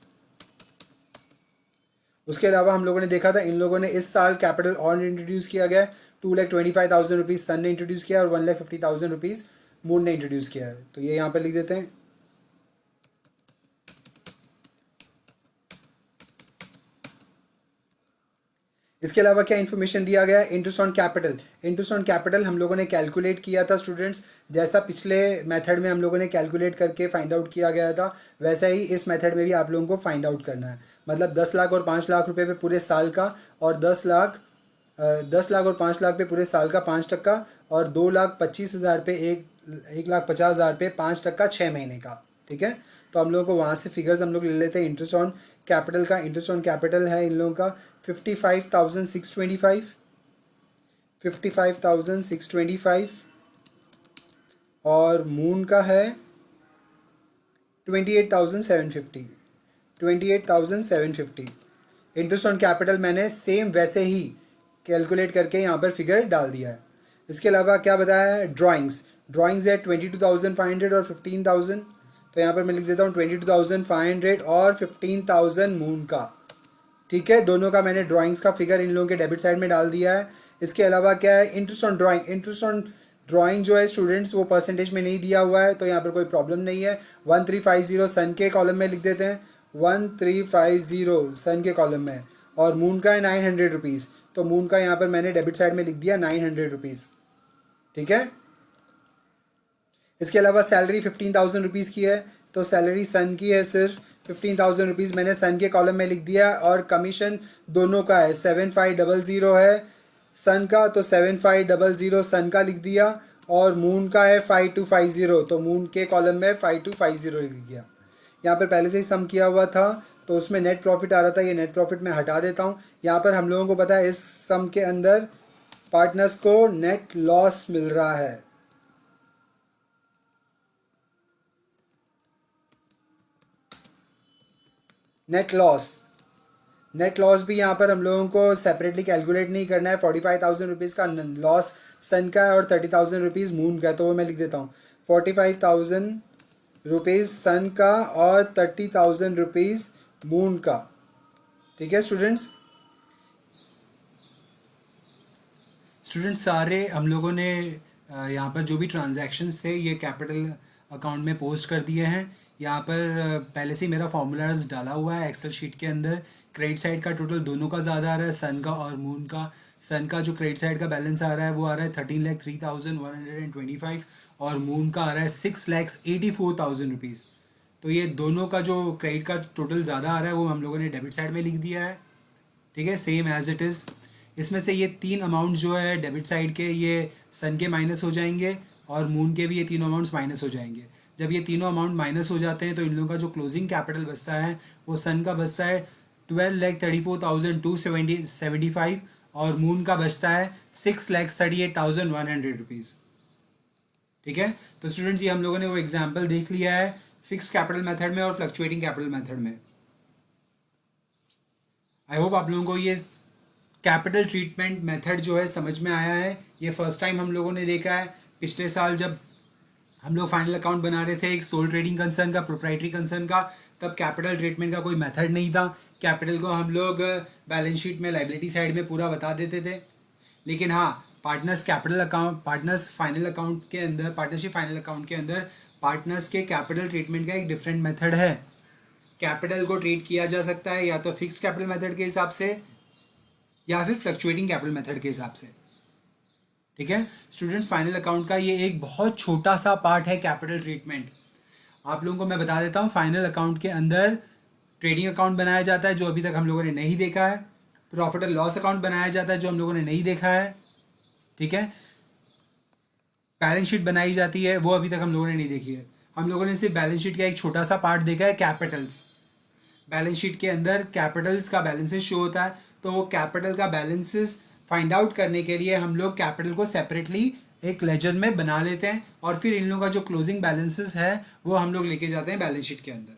उसके अलावा हम लोगों ने देखा था इन लोगों ने इस साल कैपिटल और इंट्रोड्यूस किया गया है, 2,25,000 रुपीज़ सन ने इंट्रोड्यूस किया और 1,50,000 रुपीज़ मून ने इंट्रोड्यूस किया है, तो ये यहाँ पर लिख देते हैं। इसके अलावा क्या इन्फॉर्मेशन दिया गया है, interest on capital. Interest on capital हम लोगों ने कैलकुलेट किया था स्टूडेंट्स, जैसा पिछले मेथड में हम लोगों ने कैलकुलेट करके फाइंड आउट किया गया था वैसा ही इस मेथड में भी आप लोगों को फाइंड आउट करना है। मतलब 10 लाख और 5 लाख रुपए पे पूरे साल का, और 10 लाख और 5 लाख पे पूरे साल का 5% और 2,25,000 पे 1,50,000 पे 5% 6 महीने का। ठीक है, तो हम लोगों को वहाँ से फिगर्स हम लोग ले लेते हैं। इंटरेस्ट ऑन कैपिटल का, इंटरेस्ट ऑन कैपिटल है इन लोगों का 55,625, 55,625 और मून का है 28,750, 28,750। इंटरेस्ट ऑन कैपिटल मैंने सेम वैसे ही कैलकुलेट करके यहाँ पर फिगर डाल दिया है। इसके अलावा क्या बताया है, ड्राइंग्स है 22,500 और 15,000, तो यहाँ पर मैं लिख देता हूँ 22,500 और 15,000 मून का। ठीक है, दोनों का मैंने ड्राइंग्स का फिगर इन लोगों के डेबिट साइड में डाल दिया है। इसके अलावा क्या है, interest on drawing, interest on drawing जो है स्टूडेंट्स वो परसेंटेज में नहीं दिया हुआ है, तो यहाँ पर कोई प्रॉब्लम नहीं है। 1350 सन के कॉलम में लिख देते हैं, 1350 सन के कॉलम में, और मून का है 900 रुपीज़, तो मून का यहाँ पर मैंने डेबिट साइड में लिख दिया 900 रुपीज़। ठीक है, इसके अलावा सैलरी 15,000 रुपीज़ की है, तो सैलरी सन की है सिर्फ 15,000 रुपीज़, मैंने सन के कॉलम में लिख दिया। और कमीशन दोनों का है 7500 है सन का, तो 7500 सन का लिख दिया, और मून का है 5250, तो मून के कॉलम में 5250 लिख दिया। यहाँ पर पहले से ही सम किया हुआ था, तो उसमें नेट प्रॉफिट आ रहा था, ये नेट प्रॉफिट मैं हटा देता हूँ। यहाँ पर हम लोगों को पता है इस सम के अंदर पार्टनर्स को नेट लॉस मिल रहा है। नेट लॉस भी यहाँ पर हम लोगों को सेपरेटली कैलकुलेट नहीं करना है। 45,000 रुपीज़ का लॉस सन का है और 30,000 रुपीज़ मून का है, तो वो मैं लिख देता हूँ 45,000 रुपीज़ सन का और 30,000 रुपीज़ मून का। ठीक है स्टूडेंट्स, सारे हम लोगों ने यहाँ पर जो भी ट्रांजैक्शंस थे ये कैपिटल अकाउंट में पोस्ट कर दिए हैं। यहाँ पर पहले से ही मेरा फॉर्मूलाज डाला हुआ है एक्सेल शीट के अंदर। क्रेडिट साइड का टोटल दोनों का ज़्यादा आ रहा है, सन का और मून का। सन का जो क्रेडिट साइड का बैलेंस आ रहा है वो आ रहा है 13,03,125, और मून का आ रहा है 6,84,000 रुपीज़। तो ये दोनों का जो क्रेडिट का टोटल ज़्यादा आ रहा है वो हम लोगों ने डेबिट साइड में लिख दिया है। ठीक है, सेम एज इट इज़। इसमें से ये तीन अमाउंट जो है डेबिट साइड के, ये सन के माइनस हो जाएंगे, और मून के भी ये तीनों अमाउंट्स माइनस हो जाएंगे। जब ये तीनों अमाउंट माइनस हो जाते हैं तो इन लोगों का जो क्लोजिंग कैपिटल बचता है वो सन का बचता है 12,34,275, और मून का बचता है 6,38,100 रुपीज़। ठीक है, तो स्टूडेंट्स ये हम लोगों ने वो एग्जाम्पल देख लिया है फिक्स्ड कैपिटल मेथड में और फ्लक्चुएटिंग कैपिटल मेथड में। आई होप आप लोगों को ये कैपिटल ट्रीटमेंट मेथड जो है समझ में आया है। ये फर्स्ट टाइम हम लोगों ने देखा है। पिछले साल जब हम लोग फाइनल अकाउंट बना रहे थे एक सोल ट्रेडिंग कंसर्न का, प्रोप्राइटरी कंसर्न का, तब कैपिटल ट्रीटमेंट का कोई मेथड नहीं था। कैपिटल को हम लोग बैलेंस शीट में लाइबिलिटी साइड में पूरा बता देते थे। लेकिन हाँ, पार्टनर्स फाइनल अकाउंट के अंदर, पार्टनरशिप फाइनल अकाउंट के अंदर पार्टनर्स के कैपिटल ट्रीटमेंट का एक डिफरेंट मेथड है। कैपिटल को ट्रीट किया जा सकता है या तो फिक्स्ड कैपिटल मेथड के हिसाब से या फिर फ्लक्चुएटिंग कैपिटल मेथड के हिसाब से। ठीक है स्टूडेंट्स, फाइनल अकाउंट का ये एक बहुत छोटा सा पार्ट है कैपिटल ट्रीटमेंट। आप लोगों को मैं बता देता हूँ, फाइनल अकाउंट के अंदर ट्रेडिंग अकाउंट बनाया जाता है जो अभी तक हम लोगों ने नहीं देखा है। प्रॉफिट और लॉस अकाउंट बनाया जाता है जो हम लोगों ने नहीं देखा है। ठीक है, बैलेंस शीट बनाई जाती है वो अभी तक हम लोगों ने नहीं देखी है। हम लोगों ने सिर्फ बैलेंस शीट का एक छोटा सा पार्ट देखा है, कैपिटल्स। बैलेंस शीट के अंदर कैपिटल्स का बैलेंसेस शो होता है, तो वो कैपिटल का बैलेंसेस फाइंड आउट करने के लिए हम लोग कैपिटल को सेपरेटली एक लेजर में बना लेते हैं, और फिर इन लोगों का जो क्लोजिंग बैलेंसेस है वो हम लोग लेके जाते हैं बैलेंस शीट के अंदर।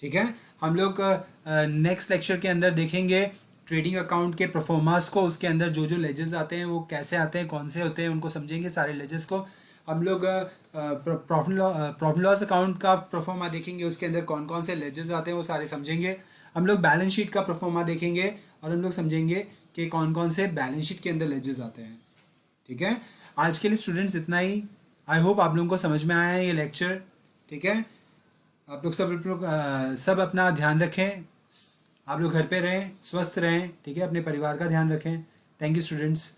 ठीक है, हम लोग नेक्स्ट लेक्चर के अंदर देखेंगे ट्रेडिंग अकाउंट के प्रोफोर्मास को। उसके अंदर जो जो लेजर्स आते हैं वो कैसे आते हैं, कौन से होते हैं, उनको समझेंगे सारे लेजर्स को। हम लोग प्रॉफिट लॉस अकाउंट का प्रोफोर्मा देखेंगे, उसके अंदर कौन कौन से लेजर्स आते हैं वो सारे समझेंगे। हम लोग बैलेंस शीट का प्रोफोर्मा देखेंगे और हम लोग समझेंगे कि कौन कौन से बैलेंस शीट के अंदर लेजर्स आते हैं। ठीक है, आज के लिए स्टूडेंट्स इतना ही। आई होप आप लोगों को समझ में आया है ये लेक्चर। ठीक है, आप लोग सब अपना ध्यान रखें, आप लोग घर पे रहें, स्वस्थ रहें। ठीक है, अपने परिवार का ध्यान रखें। Thank you students.